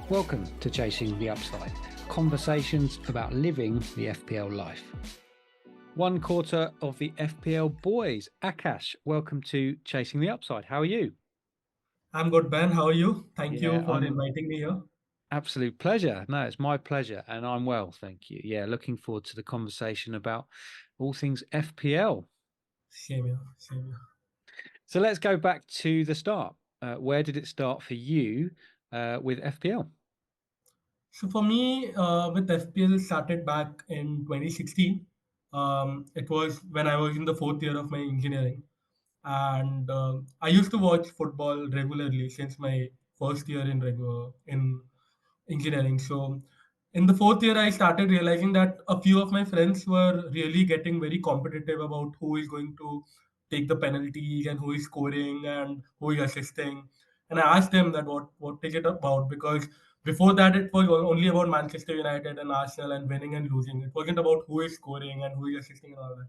Welcome to Chasing the Upside, conversations about living the FPL life. One quarter of the FPL boys. Aakash, welcome to Chasing the Upside. How are you? I'm good, Ben. How are you? Thank Yeah, you for I'm inviting me here. absolute pleasure. No, it's my pleasure, and I'm well, thank you. Yeah, looking forward to the conversation about all things FPL. Same here. Same here. So let's go back to the start. Where did it start for you with FPL? So for me, with FPL started back in 2016. It was when I was in the fourth year of my engineering, and I used to watch football regularly since my first year in engineering. So in the fourth year, I started realizing that a few of my friends were really getting very competitive about who is going to take the penalties and who is scoring and who is assisting. And I asked them that what is it about, because before that it was only about Manchester United and Arsenal and winning and losing. It wasn't about who is scoring and who is assisting and all that.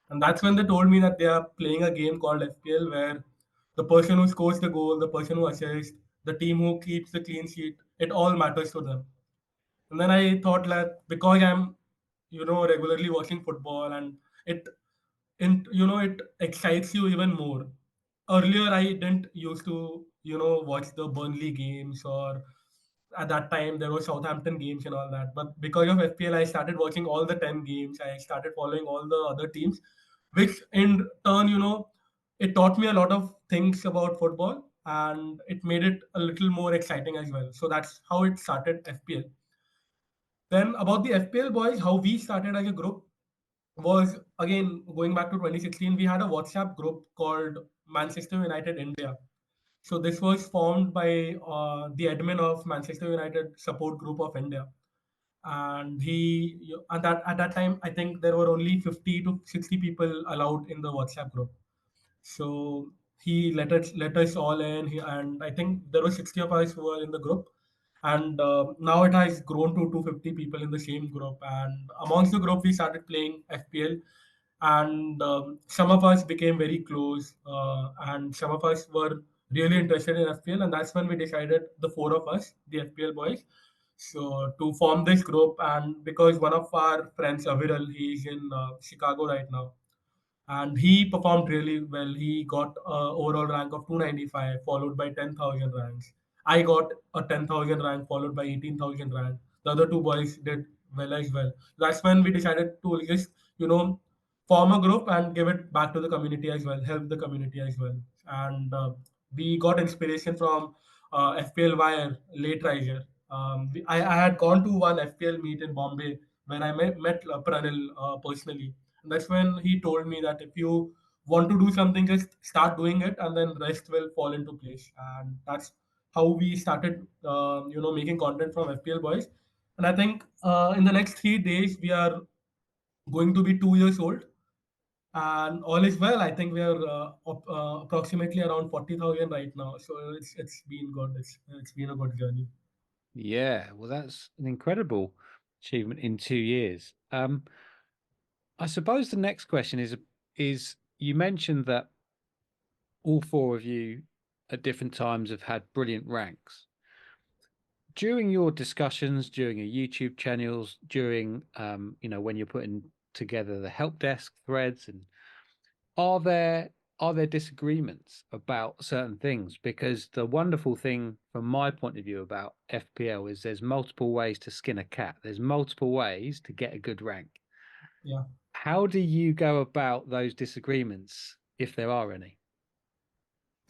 And that's when they told me that they are playing a game called FPL, where the person who scores the goal, the person who assists, the team who keeps the clean sheet, it all matters to them. And then I thought that because I'm, regularly watching football, and it, it excites you even more. Earlier, I didn't used to, watch the Burnley games, or at that time there were Southampton games and all that. But because of FPL, I started watching all the 10 games. I started following all the other teams, which in turn, it taught me a lot of things about football, and it made it a little more exciting as well. So that's how it started FPL. Then about the FPL boys, how we started as a group was, again going back to 2016. We had a WhatsApp group called Manchester United India. So this was formed by the admin of Manchester United support group of India, and at that time I think there were only 50 to 60 people allowed in the WhatsApp group. So he let us all in, and I think there were 60 of us who were in the group, and now it has grown to 250 people in the same group. And amongst the group, we started playing FPL, and some of us became very close, and some of us were really interested in FPL, and that's when we decided, the four of us, the FPL boys, so to form this group. And because one of our friends, Aviral, he's in Chicago right now, and he performed really well. He got a overall rank of 295, followed by 10,000 ranks. I got a 10,000 rank, followed by 18,000 rank. The other two boys did well as well. That's when we decided to just, form a group and give it back to the community as well, help the community as well. And we got inspiration from FPL Wire, late riser. I had gone to one FPL meet in Bombay where I met Pranil personally. And that's when he told me that if you want to do something, just start doing it, and then rest will fall into place. And that's how we started, making content from FPL Boys. And I think in the next 3 days, we are going to be 2 years old, and all is well. I think we are approximately around 40,000 right now. So it's been good. It's been a good journey. Yeah, well, that's an incredible achievement in 2 years. I suppose the next question is you mentioned that all four of you at different times have had brilliant ranks. During your discussions, during your YouTube channels, during when you're putting together the help desk threads, and are there are there disagreements about certain things? Because the wonderful thing from my point of view about FPL is there's multiple ways to skin a cat. There's multiple ways to get a good rank. Yeah. How do you go about those disagreements, if there are any?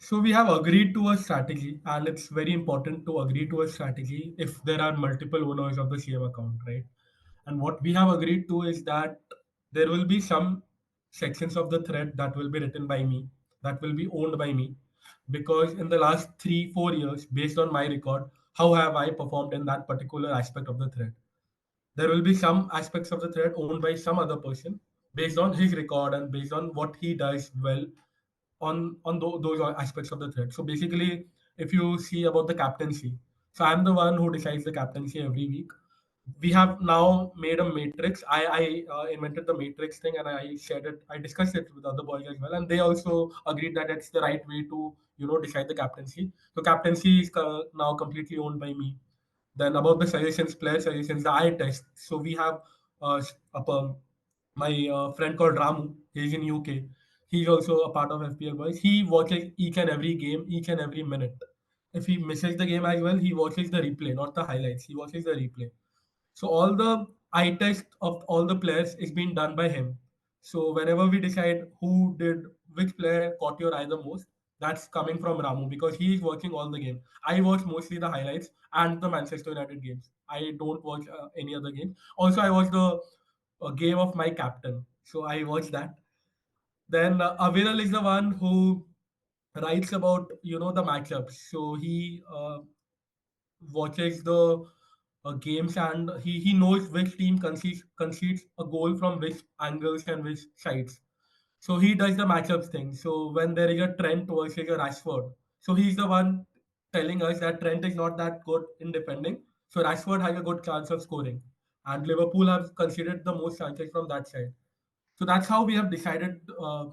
So we have agreed to a strategy, and it's very important to agree to a strategy if there are multiple owners of the same account, right? And what we have agreed to is that there will be some sections of the thread that will be written by me, that will be owned by me, because in the last 3 4 years, based on my record, how have I performed in that particular aspect of the thread? There will be some aspects of the thread owned by some other person based on his record and based on what he does well those aspects of the thread. So basically, if you see about the captaincy, so I'm the one who decides the captaincy every week. We have now made a matrix. I invented the matrix thing, and I shared it. I discussed it with other boys as well, and they also agreed that it's the right way to decide the captaincy. So captaincy is now completely owned by me. Then about the suggestions, player suggestions, the eye test. So we have my friend called Ramu. He's in UK. He's also a part of FPL Boys. He watches each and every game, each and every minute. If he misses the game as well, he watches the replay, not the highlights. He watches the replay. So all the eye test of all the players is being done by him. So whenever we decide who did which player caught your eye the most, that's coming from Ramu because he is watching all the game. I watch mostly the highlights and the Manchester United games. I don't watch any other games. Also, I watch the game of my captain. So I watch that. Then Aviral is the one who writes about the matchups. So he watches the games and he knows which team concedes a goal from which angles and which sides. So he does the matchups thing. So when there is a Trent versus a Rashford, so he's the one telling us that Trent is not that good in defending. So Rashford has a good chance of scoring, and Liverpool have considered the most chances from that side. So that's how we have decided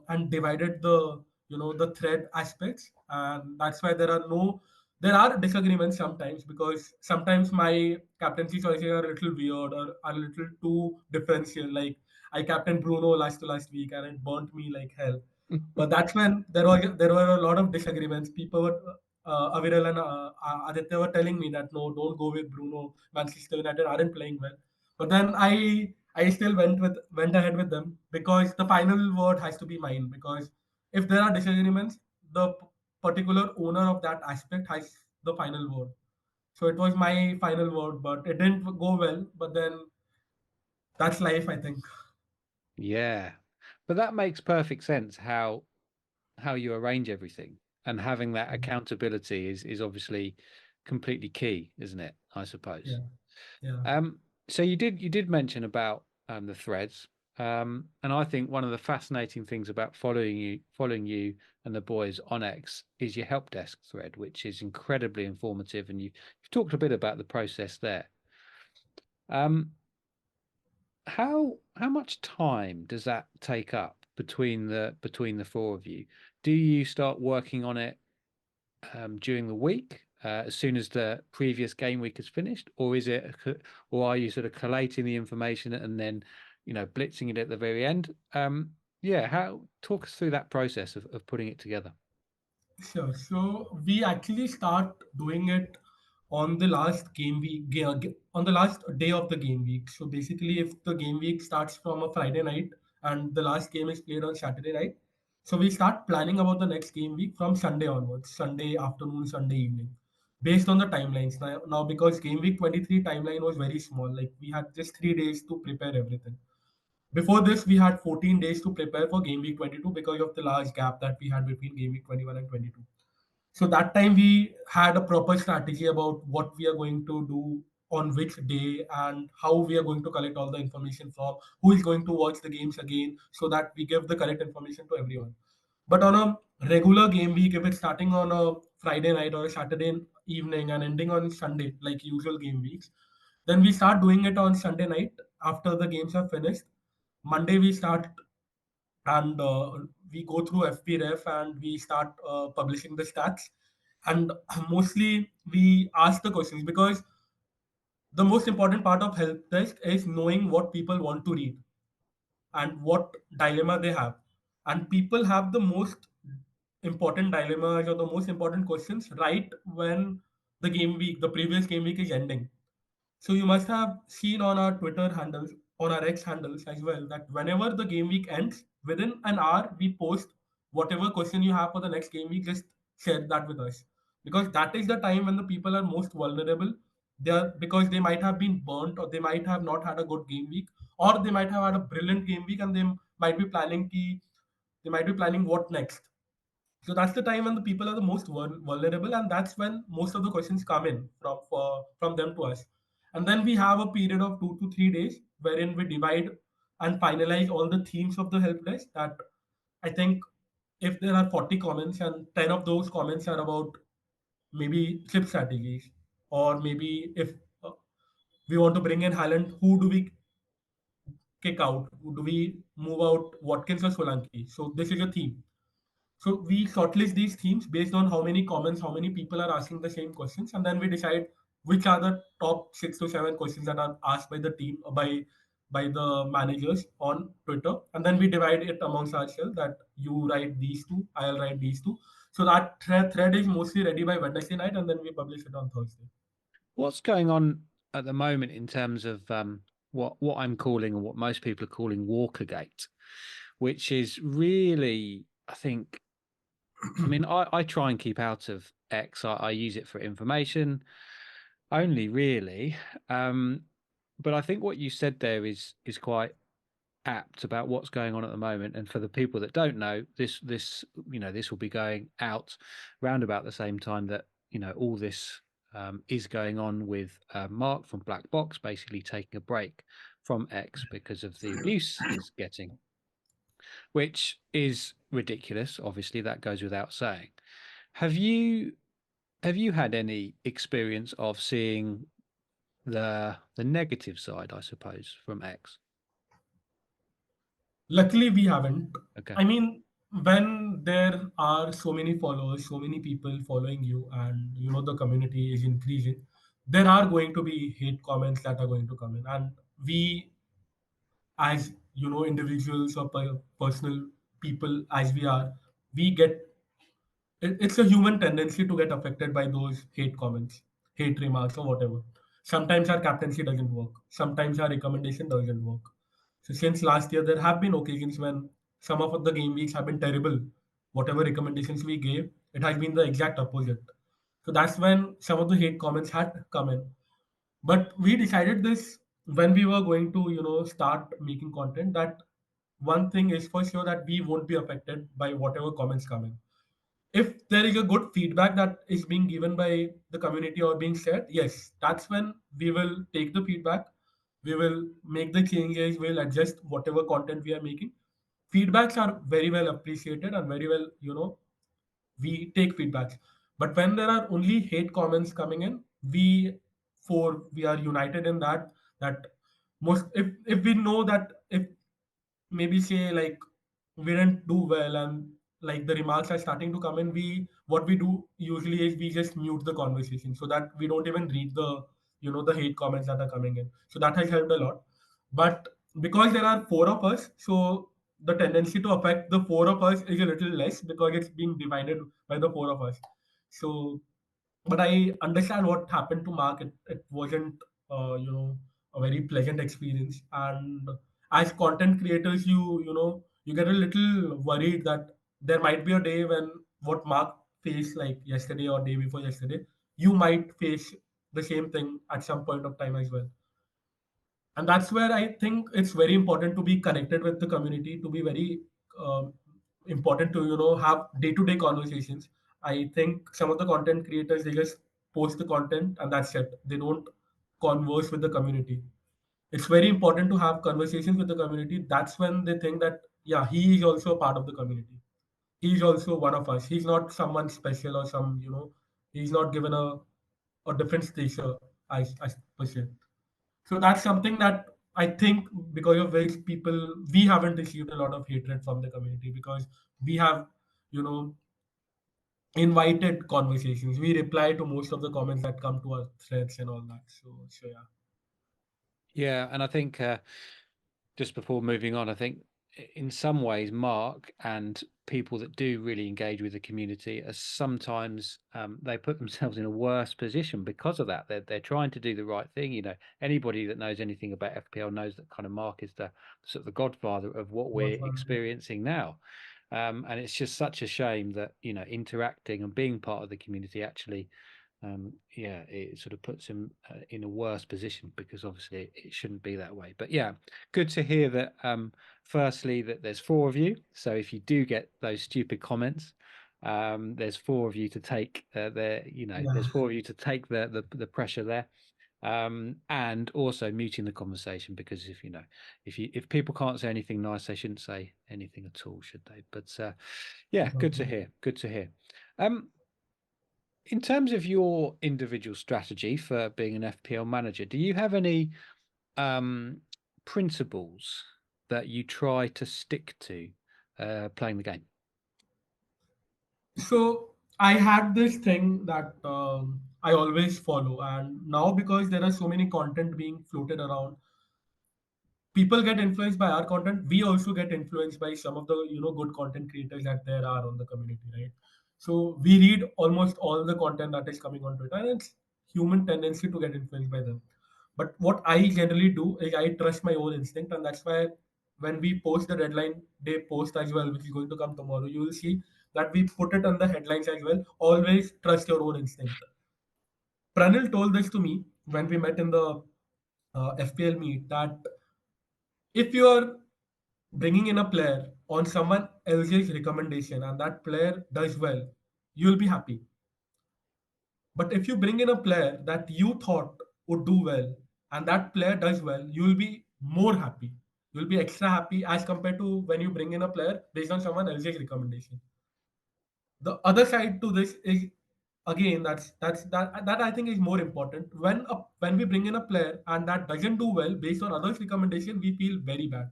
and divided the the thread aspects, and that's why there are disagreements sometimes because sometimes my captaincy choices are a little weird or are a little too differential. Like I captained Bruno last week and it burnt me like hell. But that's when there were a lot of disagreements. People were Aviral and Aditya were telling me that no, don't go with Bruno. Manchester United aren't playing well. But then I still went ahead with them because the final word has to be mine. Because if there are disagreements, the particular owner of that aspect has the final word. So it was my final word, but it didn't go well. But then that's life, I think. Yeah. But that makes perfect sense how you arrange everything, and having that accountability is obviously completely key, isn't it? I suppose. Yeah, yeah. Um, so you did mention about the threads. And I think one of the fascinating things about following you and the boys on X is your help desk thread, which is incredibly informative, and you've talked a bit about the process there. Um, how much time does that take up between the four of you? Do you start working on it during the week as soon as the previous game week is finished, or or are you sort of collating the information and then blitzing it at the very end? Yeah, how talk us through that process of putting it together. Sure. So we actually start doing it on the last game week, on the last day of the game week. So basically, if the game week starts from a Friday night and the last game is played on Saturday night, so we start planning about the next game week from Sunday onwards, Sunday afternoon, Sunday evening, based on the timelines. Now because game week 23 timeline was very small, like we had just 3 days to prepare everything. Before this, we had 14 days to prepare for game week 22 because of the large gap that we had between game week 21 and 22. So that time we had a proper strategy about what we are going to do on which day and how we are going to collect all the information from who is going to watch the games again so that we give the correct information to everyone. But on a regular game week, if it's starting on a Friday night or a Saturday evening and ending on Sunday, like usual game weeks, then we start doing it on Sunday night after the games are finished. Monday we start and we go through FPRef and we start publishing the stats. And mostly we ask the questions because the most important part of help desk is knowing what people want to read and what dilemma they have. And people have the most important dilemmas or the most important questions right when the previous game week is ending. So you must have seen on our Twitter handles, on our X handles as well, that whenever the game week ends, within an hour, we post whatever question you have for the next game week, just share that with us. Because that is the time when the people are most vulnerable. Because they might have been burnt or they might have not had a good game week, or they might have had a brilliant game week and might be planning they might be planning what next. So that's the time when the people are the most vulnerable, and that's when most of the questions come in from them to us. And then we have a period of 2 to 3 days wherein we divide and finalize all the themes of the help desk. That I think if there are 40 comments and 10 of those comments are about maybe chip strategies, or maybe if uh, we want to bring in Haaland, who do we kick out? Who do we move out? Watkins or Solanke? So this is a theme. So we shortlist these themes based on how many comments, how many people are asking the same questions, and then we decide which are the top 6 to 7 questions that are asked by the team, by the managers on Twitter, and then we divide it amongst ourselves that you write these two, I'll write these two. So that thread is mostly ready by Wednesday night, and then we publish it on Thursday. What's going on at the moment in terms of what I'm calling and what most people are calling Walkergate, which is really, I think, I mean, I try and keep out of X. I use it for information only, really. But I think what you said there is quite apt about what's going on at the moment. And for the people that don't know, this this will be going out round about the same time that all this is going on with Mark from Black Box basically taking a break from X because of the abuse he's getting, which is ridiculous. Obviously, that goes without saying. Have you had any experience of seeing the negative side, I suppose, from X? Luckily, we haven't. Okay. I mean, when there are so many followers, so many people following you, and the community is increasing, there are going to be hate comments that are going to come in, and we, as individuals or personal people, as we are, we get it's a human tendency to get affected by those hate comments, hate remarks, or whatever. Sometimes our captaincy doesn't work. Sometimes our recommendation doesn't work. So since last year, there have been occasions when some of the game weeks have been terrible. Whatever recommendations we gave, it has been the exact opposite. So that's when some of the hate comments had come in. But we decided this when we were going to, start making content, that one thing is for sure, that we won't be affected by whatever comments come in. If there is a good feedback that is being given by the community or being shared, yes, that's when we will take the feedback. We will make the changes, we'll adjust whatever content we are making. Feedbacks are very well appreciated, and very well, we take feedbacks. But when there are only hate comments coming in, we are united in that most, if we know that, if maybe say, like, we didn't do well, and like the remarks are starting to come in, we what we do usually is we just mute the conversation, so that we don't even read the hate comments that are coming in. So that has helped a lot. But because there are four of us, so the tendency to affect the four of us is a little less, because it's being divided by the four of us. So, but I understand what happened to Mark. It wasn't, a very pleasant experience. And as content creators, you get a little worried that there might be a day when what Mark faced, like yesterday or day before yesterday, you might face the same thing at some point of time as well. And that's where I think it's very important to be connected with the community, to be very um, important to have day-to-day conversations. I think some of the content creators, they just post the content and that's it. They don't converse with the community. It's very important to have conversations with the community. That's when they think that, yeah, he is also a part of the community. He's also one of us. He's not someone special, or he's not given a different stature, as per se. So that's something that I think, because of which people, we haven't received a lot of hatred from the community, because we have, you know, invited conversations. We reply to most of the comments that come to our threads and all that. So yeah. Yeah, and I think just before moving on, I think in some ways, Mark and people that do really engage with the community are sometimes they put themselves in a worse position because of that. They're trying to do the right thing. Anybody that knows anything about FPL knows that kind of Mark is the sort of the godfather of what we're experiencing now. And it's just such a shame that interacting and being part of the community actually yeah, it sort of puts him in a worse position, because obviously it shouldn't be that way. But yeah, good to hear that. Firstly, that there's four of you. So if you do get those stupid comments, there's four of you to take there's Yeah. four of you to take the pressure there. And also muting the conversation, because if people can't say anything nice, they shouldn't say anything at all, should they? But yeah, good to hear. Good to hear. In terms of your individual strategy for being an FPL manager, do you have any principles that you try to stick to playing the game? So I had this thing that I always follow, and now because there are so many content being floated around, people get influenced by our content. We also get influenced by some of the good content creators that there are on the community, right? So we read almost all the content that is coming on Twitter, and it's human tendency to get influenced by them. But what I generally do is I trust my own instinct, and that's why when we post the deadline day post as well, which is going to come tomorrow, you will see that we put it on the headlines as well. Always trust your own instinct. Pranil told this to me when we met in the FPL meet that if you are bringing in a player on someone else's recommendation and that player does well, you'll be happy. But if you bring in a player that you thought would do well and that player does well, you'll be more happy. You'll be extra happy as compared to when you bring in a player based on someone else's recommendation. The other side to this is again that I think is more important. When we bring in a player and that doesn't do well based on others' recommendation, we feel very bad.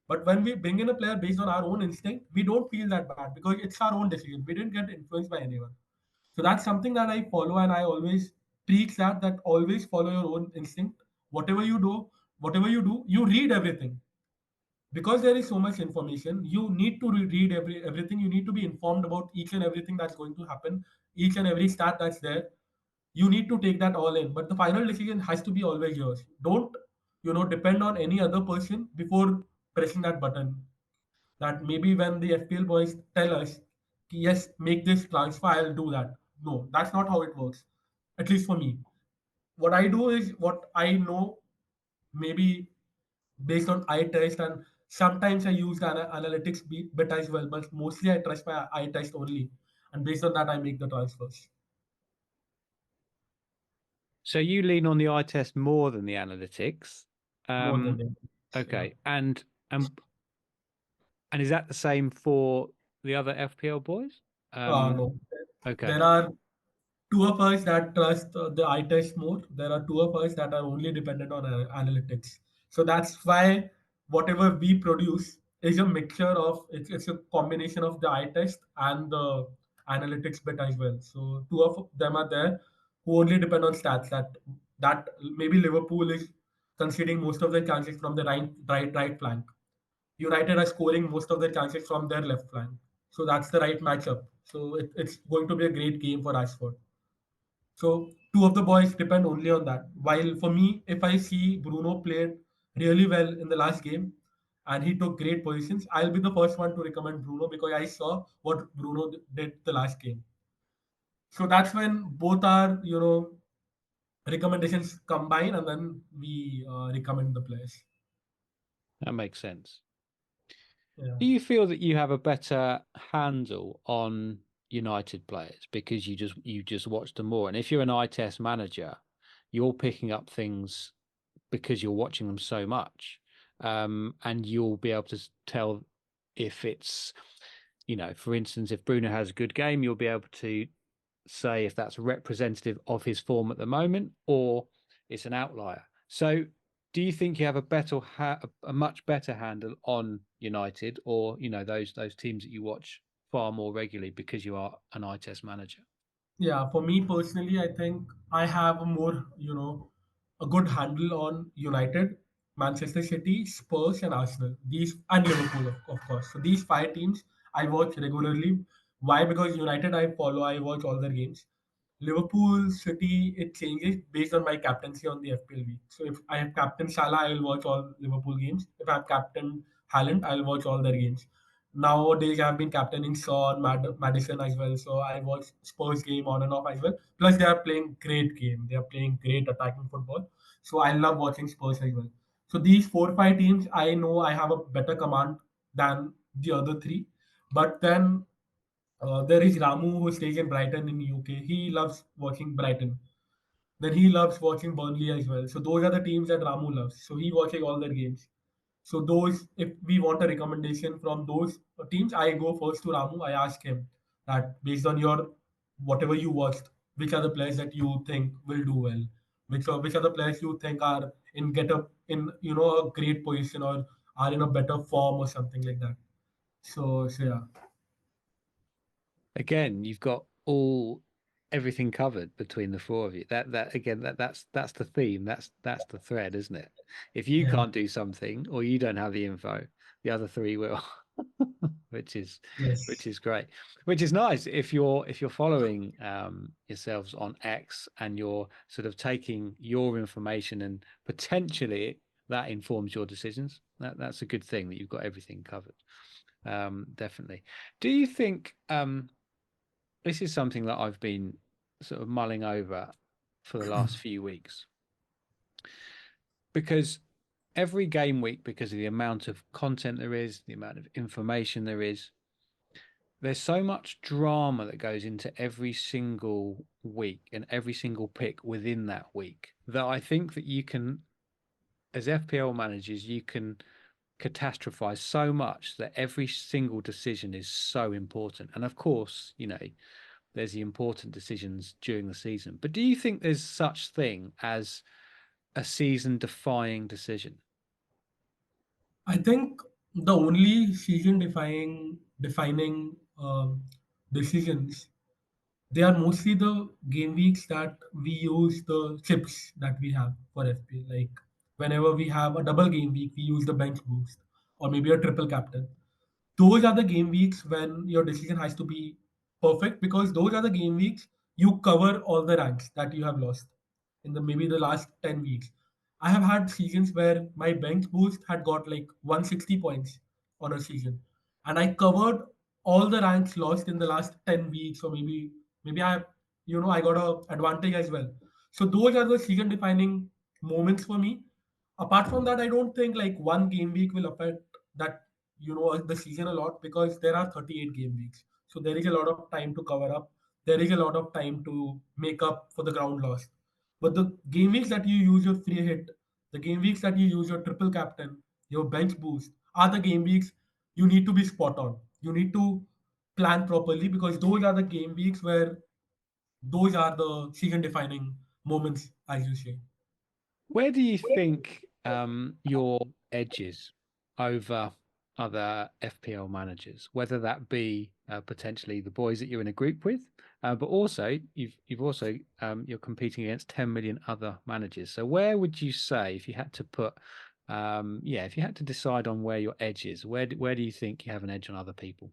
But when we bring in a player based on our own instinct, we don't feel that bad because it's our own decision. We didn't get influenced by anyone. So that's something that I follow, and I always preach that always follow your own instinct. Whatever you do, you read everything because there is so much information. You need to read everything. You need to be informed about each and everything that's going to happen, each and every stat that's there. You need to take that all in, but the final decision has to be always yours. Don't depend on any other person before pressing that button. That maybe when the FPL boys tell us, yes, make this transfer, I'll do that. No, that's not how it works. At least for me. What I do is what I know, maybe based on eye test, and sometimes I use the analytics bit as well, but mostly I trust my eye test only. And based on that, I make the transfers So you lean on the eye test more than the analytics. more than Um, them. Yeah. okay, and is that the same for the other FPL boys? No. There Okay. are two of us that trust the eye test more. There are two of us that are only dependent on analytics. So that's why whatever we produce is a mixture of it's a combination of the eye test and the analytics bit as well. So two of them are there who only depend on stats. That maybe Liverpool is conceding most of their chances from the right flank. United are scoring most of their chances from their left flank. So that's the right matchup. So it's going to be a great game for Rashford. So two of the boys depend only on that. While for me, if I see Bruno played really well in the last game and he took great positions, I'll be the first one to recommend Bruno because I saw what Bruno did the last game. So that's when both our recommendations combine, and then we recommend the players. That makes sense. Yeah. Do you feel that you have a better handle on United players because you just watch them more? And if you're an eye test manager, you're picking up things because you're watching them so much, and you'll be able to tell if it's, for instance, if Bruno has a good game, you'll be able to say if that's representative of his form at the moment or it's an outlier. So, do you think you have a much better handle on United, or those teams that you watch far more regularly because you are an eye test manager? Yeah, for me personally, I think I have a more, a good handle on United, Manchester City, Spurs, and Arsenal. These and Liverpool, of course. So these five teams I watch regularly. Why? Because United I follow, I watch all their games. Liverpool, City, it changes based on my captaincy on the FPL week. So if I have Captain Salah, I will watch all Liverpool games. If I have Captain Haaland, I'll watch all their games. Nowadays, I've been captaining Son, Madison as well. So I watch Spurs game on and off as well. Plus, they are playing great game. They are playing great attacking football. So I love watching Spurs as well. So these 4 or 5 teams, I know I have a better command than the other three. But then there is Ramu who stays in Brighton in UK. He loves watching Brighton. Then he loves watching Burnley as well. So those are the teams that Ramu loves. So he watches all their games. So those, if we want a recommendation from those teams, I go first to Ramu. I ask him that based on your whatever you watched, which are the players that you think will do well, which are the players you think are in get up in a great position or are in a better form or something like that. So yeah. Again, you've got all everything covered between the four of you. That again, that's the theme. That's the thread, isn't it? If you Yeah. can't do something or you don't have the info, the other three will, which is Yes. which is great. Which is nice if you're following yourselves on X and you're sort of taking your information and potentially that informs your decisions. That's a good thing that you've got everything covered. Definitely. Do you think this is something that I've been sort of mulling over for the last few weeks because every game week, because of the amount of content there is, the amount of information there is, there's so much drama that goes into every single week and every single pick within that week that I think that you can, as FPL managers, you can catastrophize so much that every single decision is so important. And of course, there's the important decisions during the season. But do you think there's such thing as a season defying decision? I think the only season defining decisions, they are mostly the game weeks that we use the chips that we have for FPL. Like whenever we have a double game week, we use the bench boost or maybe a triple captain. Those are the game weeks when your decision has to be perfect, because those are the game weeks you cover all the ranks that you have lost in the maybe the last 10 weeks. I have had seasons where my bench boost had got like 160 points on a season, and I covered all the ranks lost in the last 10 weeks, or maybe I got a advantage as well. So those are the season defining moments for me. Apart from that, I don't think like one game week will affect that the season a lot, because there are 38 game weeks, so there is a lot of time to cover up, there is a lot of time to make up for the ground lost. But the game weeks that you use your free hit, the game weeks that you use your triple captain, your bench boost, are the game weeks you need to be spot on, you need to plan properly, because those are the game weeks where those are the season defining moments, as you say. Where do you think your edges over other FPL managers, whether that be potentially the boys that you're in a group with, but also you've also you're competing against 10 million other managers. So where would you say if you had to put if you had to decide on where your edge is, where do you think you have an edge on other people?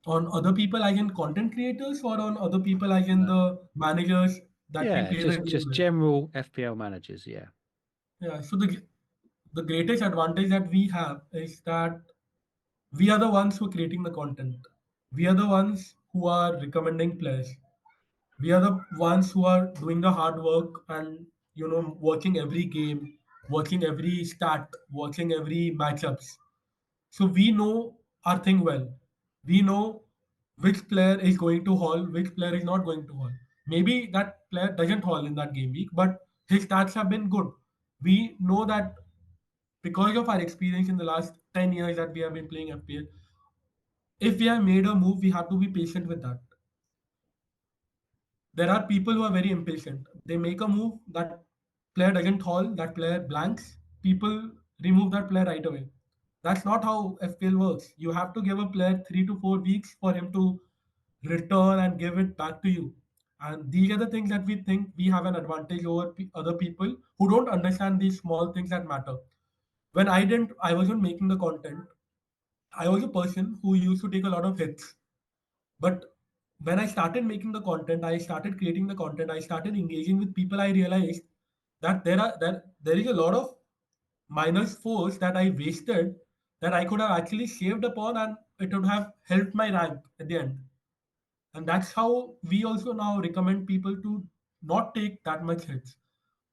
On other people as in content creators, or on other people as in No. the managers that we Yeah, play the game just with? general FPL managers, yeah. Yeah, so the greatest advantage that we have is that we are the ones who are creating the content. We are the ones who are recommending players. We are the ones who are doing the hard work and working every game, working every stat, watching every matchups. So we know our thing well. We know which player is going to haul, which player is not going to haul. Maybe that player doesn't haul in that game week, but his stats have been good. We know that because of our experience in the last 10 years that we have been playing FPL, if we have made a move, we have to be patient with that. There are people who are very impatient. They make a move, that player doesn't haul, that player blanks, people remove that player right away. That's not how FPL works. You have to give a player 3 to 4 weeks for him to return and give it back to you. And these are the things that we think we have an advantage over other people who don't understand these small things that matter. When I wasn't making the content. I was a person who used to take a lot of hits. But when I started making the content, I started creating the content, I started engaging with people, I realized that there is a lot of minus force that I wasted, that I could have actually saved upon, and it would have helped my rank at the end. And that's how we also now recommend people to not take that much hits.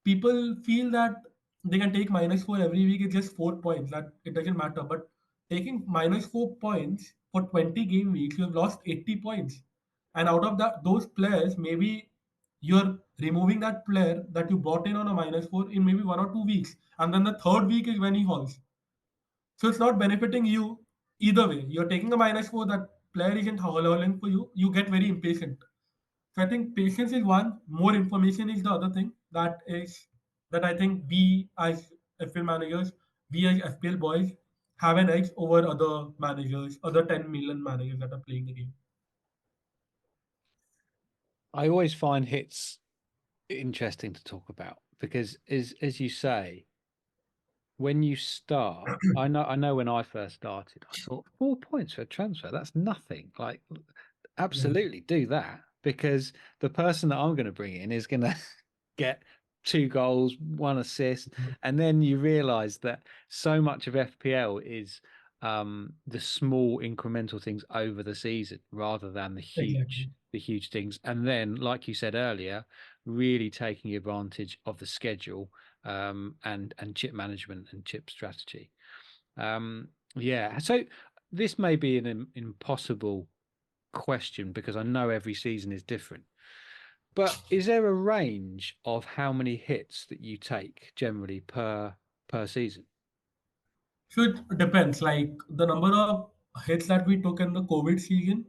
People feel that they can take -4 every week, it's just 4 points, that it doesn't matter. But taking -4 points for 20 game weeks, you have lost 80 points. And out of that, those players, maybe you're removing that player that you brought in on a -4 in maybe 1 or 2 weeks. And then the third week is when he hauls. So it's not benefiting you either way. You're taking a -4, that player isn't hauling for you. You get very impatient. So I think patience is one, more information is the other thing. That I think we as FPL managers, we as FPL boys have an edge over other managers, other 10 million managers that are playing the game. I always find hits interesting to talk about because, as you say, when you start, I know when I first started, I thought 4 points for a transfer, that's nothing. Like, Yeah, absolutely do that because the person that I'm going to bring in is going to get 2 goals, 1 assist, and then you realize that so much of FPL is the small incremental things over the season rather than exactly. the huge things. And then, like you said earlier, really taking advantage of the schedule and chip management and chip strategy. Yeah, so this may be an impossible question because I know every season is different. But is there a range of how many hits that you take generally per season? So it depends. Like the number of hits that we took in the COVID season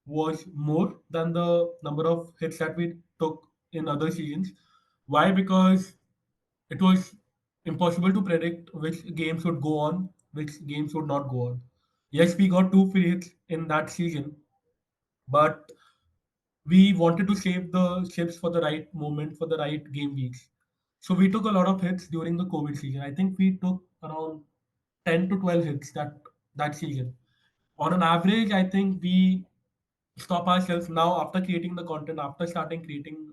was more than the number of hits that we took in other seasons. Why? Because it was impossible to predict which games would go on, which games would not go on. Yes, we got two free hits in that season, but we wanted to save the ships for the right moment, for the right game weeks. So we took a lot of hits during the COVID season. I think we took around 10 to 12 hits that season. On an average, I think we stop ourselves now after creating the content, after starting creating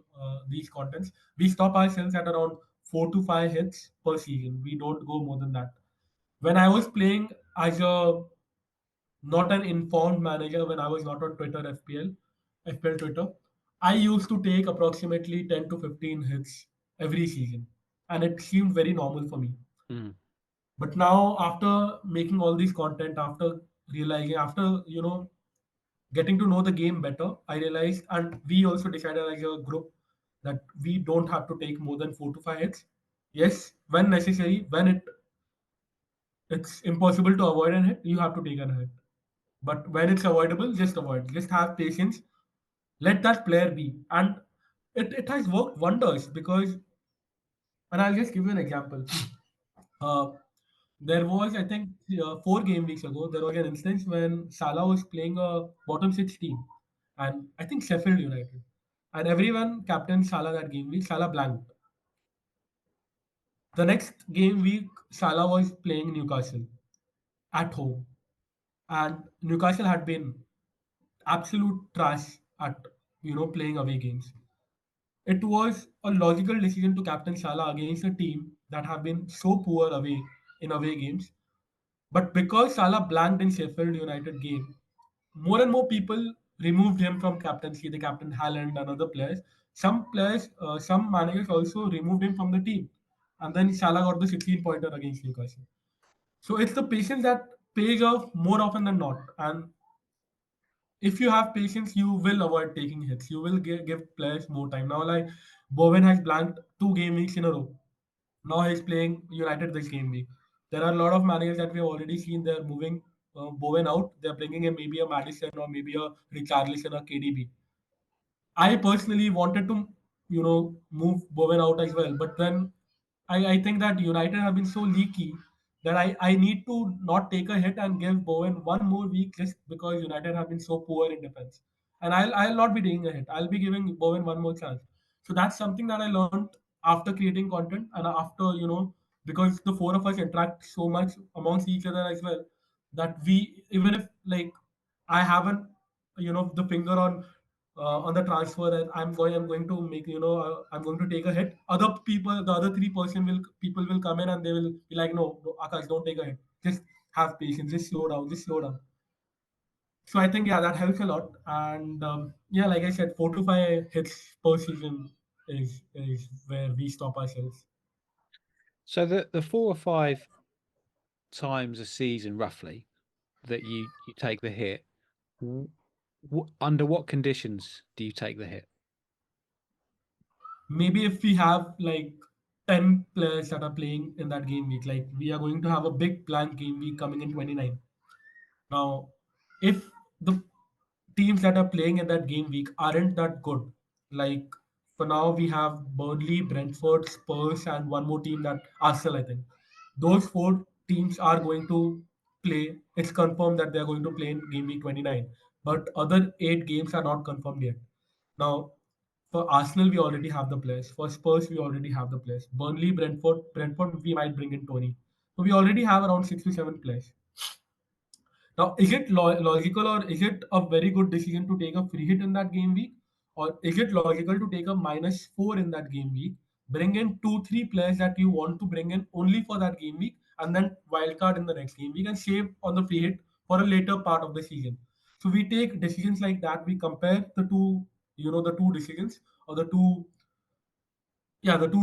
these contents, we stop ourselves at around 4 to 5 hits per season. We don't go more than that. When I was playing as a not an informed manager, when I was not on Twitter, FPL Twitter, I used to take approximately 10 to 15 hits every season. And it seemed very normal for me. Mm. But now, after making all this content, after realizing, after, getting to know the game better, I realized, and we also decided as a group that we don't have to take more than 4 to 5 hits. Yes, when necessary, when it's impossible to avoid a hit, you have to take a hit. But when it's avoidable, just avoid. Just have patience. Let that player be. And it has worked wonders because, and I'll just give you an example. Uh, there was, I think, 4 game weeks ago, there was an instance when Salah was playing a bottom six team, and I think Sheffield United. And everyone captained Salah that game week. Salah blanked. The next game week, Salah was playing Newcastle at home. And Newcastle had been absolute trash at playing away games. It was a logical decision to captain Salah against a team that have been so poor away in away games. But because Salah blanked in Sheffield United game, more and more people removed him from captaincy. They captained Haaland and other players. Some players, some managers also removed him from the team. And then Salah got the 16 pointer against Newcastle. So it's the patience that pays off more often than not. And if you have patience, you will avoid taking hits. You will give players more time. Now, like Bowen has blanked 2 game weeks in a row. Now he's playing United this game week. There are a lot of managers that we have already seen. They're moving Bowen out. They're bringing in maybe a Madison or maybe a Richarlison or KDB. I personally wanted to, move Bowen out as well. But then I think that United have been so leaky that I need to not take a hit and give Bowen one more week just because United have been so poor in defense. And I'll not be taking a hit. I'll be giving Bowen one more chance. So that's something that I learned after creating content and after, because the four of us interact so much amongst each other as well that we, even if like I haven't, the finger on the transfer and I'm going to make, I'm going to take a hit. Other people, the other 3% will people will come in and they will be like, no, no, Akash, don't take a hit. Just have patience. Just slow down. Just slow down. So I think, yeah, that helps a lot. And yeah, like I said, 4 to 5 hits per season is where we stop ourselves. So the 4 or 5 times a season, roughly, that you take the hit, under what conditions do you take the hit? Maybe if we have like 10 players that are playing in that game week, like we are going to have a big planned game week coming in 29. Now, if the teams that are playing in that game week aren't that good, like for now we have Burnley, Brentford, Spurs, and one more team that Arsenal, I think. Those 4 teams are going to play. It's confirmed that they're going to play in game week 29, but other 8 games are not confirmed yet. Now, For Arsenal, we already have the players. For Spurs, we already have the players. Burnley, Brentford, we might bring in Tony. So we already have around 6 to 7 players. Now, is it logical or is it a very good decision to take a free hit in that game week? Or is it logical to take a -4 in that game week, bring in 2, 3 players that you want to bring in only for that game week, and then wildcard in the next game week and save on the free hit for a later part of the season? So we take decisions like that. We compare the two, the two decisions or the two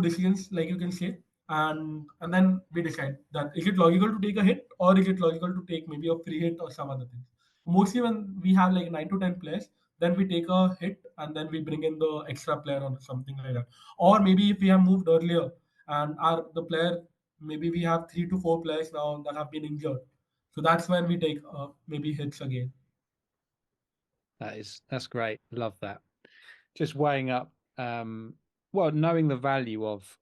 decisions, like you can say, and then we decide that is it logical to take a hit or is it logical to take maybe a free hit or some other thing. Mostly when we have like 9 to 10 players, then we take a hit and then we bring in the extra player or something like that. Or maybe if we have moved earlier and our the player, maybe we have 3 to 4 players now that have been injured, so that's when we take maybe hits again. That's great. Love that. Just weighing up, well, knowing the value of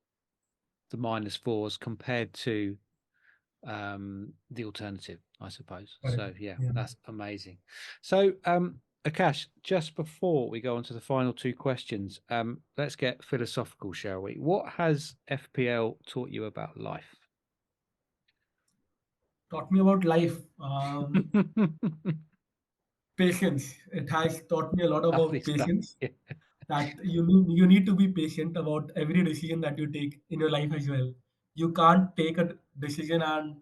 the -4s compared to the alternative, I suppose. Correct. So yeah, Yeah. that's amazing. So Akash, just before we go on to the final two questions, let's get philosophical, shall we? What has FPL taught you about life? Taught me about life. Patience. It has taught me a lot about Lovely stuff. patience. Yeah. That you need to be patient about every decision that you take in your life as well. You can't take a decision and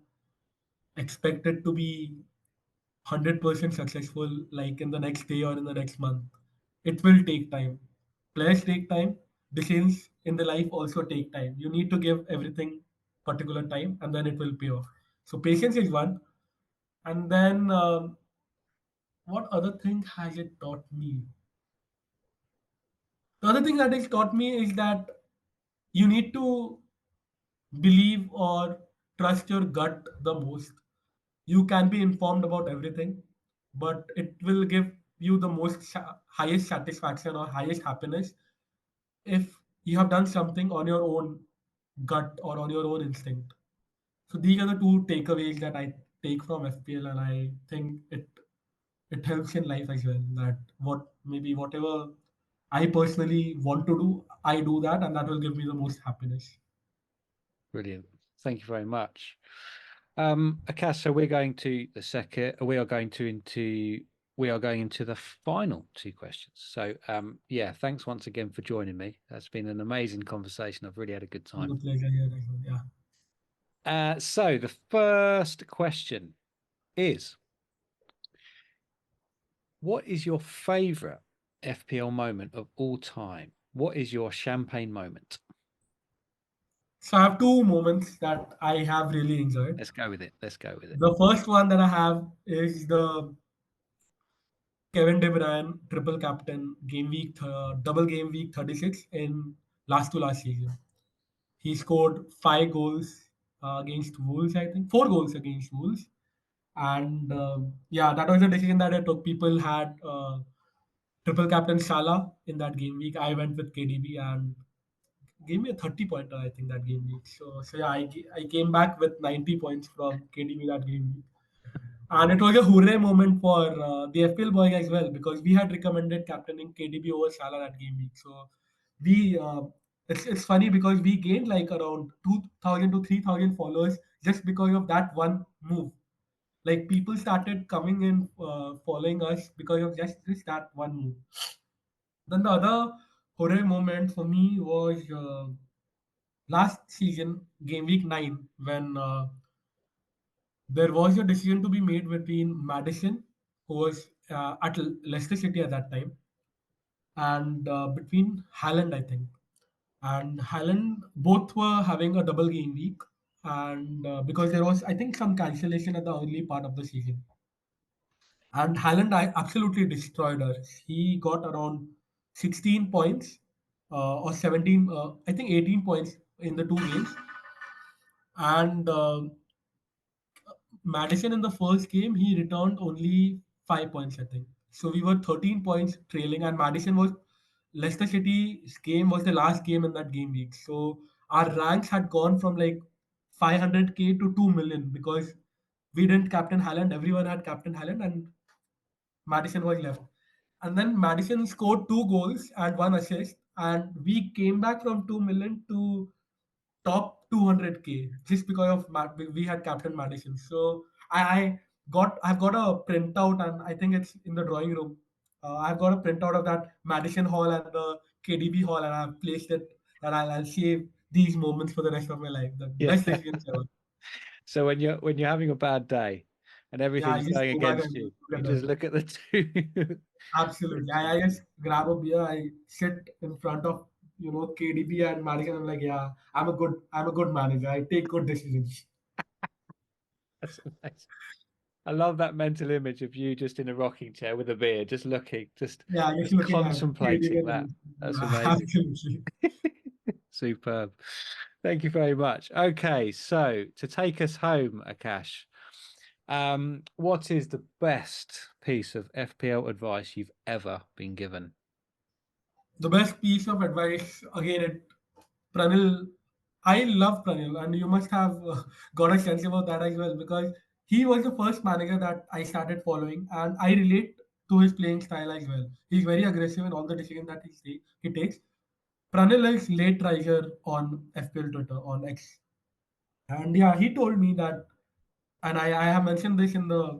expect it to be 100% successful like in the next day or in the next month. It will take time. Players take time. Decisions in the life also take time. You need to give everything particular time and then it will pay off. So patience is one. And then what other thing has it taught me? The other thing that it's taught me is that you need to believe or trust your gut the most. You can be informed about everything, but it will give you the highest satisfaction or highest happiness if you have done something on your own gut or on your own instinct. So these are the two takeaways that I take from FPL, and I think it helps in life as well. That whatever I personally want to do, I do that, and that will give me the most happiness. Brilliant. Thank you very much. Akash, so we're going to the second, we are going into the final two questions. So yeah, thanks once again for joining me. That's been an amazing conversation. I've really had a good time. The pleasure here as well. Yeah. So the first question is, what is your favorite FPL moment of all time? What is your champagne moment? So I have two moments that I have really enjoyed. Let's go with it. Let's go with it. The first one that I have is the Kevin De Bruyne triple captain double game week 36 in last to last season. He scored 5 goals against Wolves, I think 4 goals against Wolves, and yeah, that was a decision that I took. People had triple captain Salah in that game week. I went with KDB and gave me a 30 pointer, I think, that game week. So yeah, I came back with 90 points from KDB that game week. And it was a hooray moment for the FPL boy as well because we had recommended captaining KDB over Salah that game week. So we it's funny because we gained like around 2,000 to 3,000 followers just because of that one move. Like people started coming in following us because of just that one move. Then the other hooray moment for me was last season, game week 9, when there was a decision to be made between Madison, who was at Leicester City at that time, and between Haaland, I think. And Haaland, both were having a double game week, and because there was, I think, some cancellation at the early part of the season. And Haaland, I absolutely destroyed us. He got around 16 points or 17, I think 18 points in the two games. And Madison in the first game, he returned only 5 points, I think. So we were 13 points trailing, and Madison was Leicester City's game was the last game in that game week. So our ranks had gone from like 500K to 2 million because we didn't captain Haaland. Everyone had captain Haaland, and Madison was left. And then Madison scored 2 goals and 1 assist, and we came back from 2 million to top 200K just because of we had Captain Madison. So I've got a printout, and I think it's in the drawing room. I've got a printout of that Madison Hall and the KDB Hall, and I've placed it, and I'll save these moments for the rest of my life. The Yeah. best decisions ever. So when you're having a bad day and Yeah, I everything's just going go back against and you, look you at just the. look at the two. Absolutely. I just grab a beer, I sit in front of KDB and Madison. I'm like, yeah, I'm a good manager. I take good decisions. That's amazing. I love that mental image of you just in a rocking chair with a beer, just looking, Yeah, just just looking at KDB contemplating that. and That's yeah, amazing. absolutely. Superb. Thank you very much. Okay, so to take us home, Akash, what is the best piece of FPL advice you've ever been given? The best piece of advice, again, Pranil, I love Pranil, and you must have got a sense about that as well because he was the first manager that I started following, and I relate to his playing style as well. He's very aggressive in all the decisions that he takes. Pranil is late riser on FPL Twitter on X, and yeah, he told me that, and I have mentioned this in the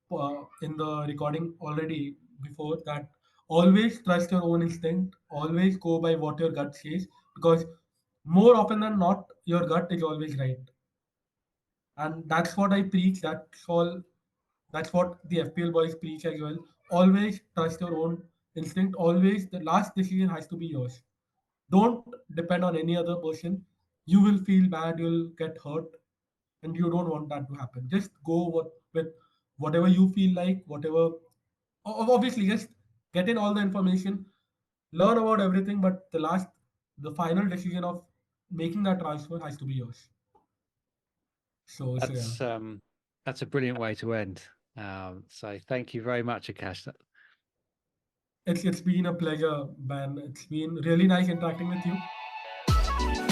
recording already before, that always trust your own instinct, always go by what your gut says, because more often than not your gut is always right, and that's what I preach. That's what the FPL boys preach as well. Always trust your own instinct. Always the last decision has to be yours. Don't depend on any other person. You will feel bad, you'll get hurt, and you don't want that to happen. Just go with whatever you feel like, whatever. Obviously, just get in all the information, learn about everything, but the final decision of making that transfer has to be yours. So yeah, That's a brilliant way to end. So thank you very much, Akash. it's been a pleasure, Ben. It's been really nice interacting with you.